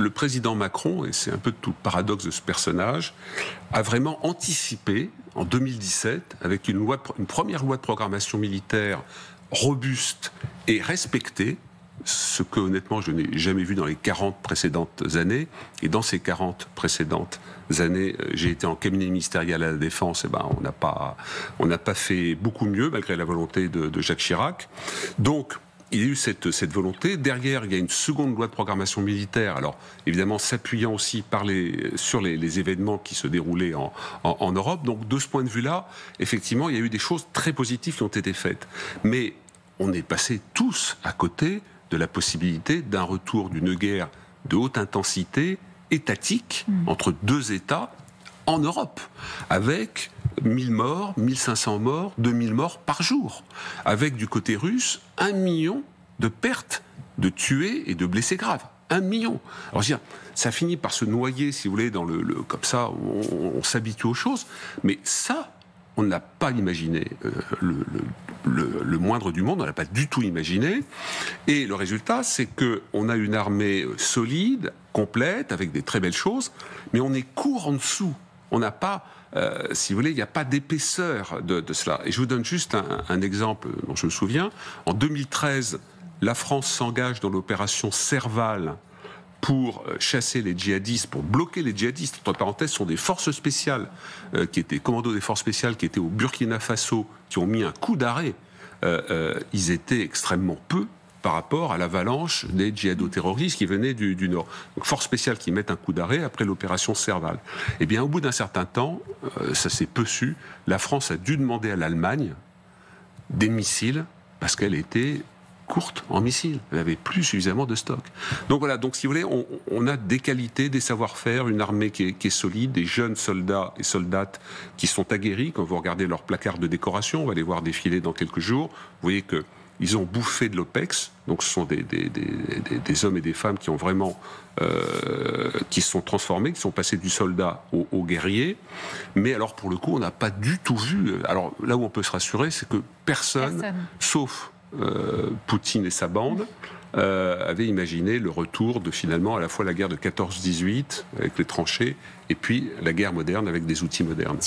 le président Macron, et c'est un peu tout le paradoxe de ce personnage, a vraiment anticipé en 2017 avec une première loi de programmation militaire robuste et respectée, ce que honnêtement je n'ai jamais vu dans les 40 précédentes années. Et dans ces 40 précédentes années, j'ai été en cabinet ministériel à la Défense, et on n'a pas fait beaucoup mieux malgré la volonté de Jacques Chirac. Donc il y a eu cette volonté. Derrière, il y a une seconde loi de programmation militaire, alors évidemment s'appuyant aussi sur les événements qui se déroulaient en Europe. Donc de ce point de vue-là, effectivement, il y a eu des choses très positives qui ont été faites. Mais on est passé tous à côté de la possibilité d'un retour d'une guerre de haute intensité étatique entre deux États en Europe, avec 1000 morts, 1500 morts, 2000 morts par jour, avec du côté russe 1 million de pertes de tués et de blessés graves. 1 million. Alors je veux dire, ça finit par se noyer, si vous voulez, dans comme ça, on s'habitue aux choses, mais ça, on n'a pas imaginé le moindre du monde, on n'a pas du tout imaginé. Et le résultat, c'est qu'on a une armée solide, complète, avec des très belles choses, mais on est court en dessous. On n'a pas, si vous voulez, il n'y a pas d'épaisseur de cela. Et je vous donne juste un exemple dont je me souviens. En 2013, la France s'engage dans l'opération Serval pour chasser les djihadistes, pour bloquer les djihadistes. Entre parenthèses, ce sont des forces spéciales, qui étaient commandos des forces spéciales, qui étaient au Burkina Faso, qui ont mis un coup d'arrêt. Ils étaient extrêmement peu par rapport à l'avalanche des djihado-terroristes qui venaient du Nord. Donc, forces spéciales qui mettent un coup d'arrêt après l'opération Serval. Eh bien, au bout d'un certain temps, ça s'est peu su, la France a dû demander à l'Allemagne des missiles, parce qu'elle était courte en missiles. Elle n'avait plus suffisamment de stock. Donc voilà, donc si vous voulez, on a des qualités, des savoir-faire, une armée qui est solide, des jeunes soldats et soldates qui sont aguerris. Quand vous regardez leur placard de décoration, on va les voir défiler dans quelques jours, vous voyez que ils ont bouffé de l'OPEX, donc ce sont des hommes et des femmes qui ont vraiment, qui se sont transformés, qui sont passés du soldat au guerrier. Mais alors pour le coup, on n'a pas du tout vu. Alors là où on peut se rassurer, c'est que personne. Sauf Poutine et sa bande, avait imaginé le retour de finalement à la fois la guerre de 14-18 avec les tranchées et puis la guerre moderne avec des outils modernes.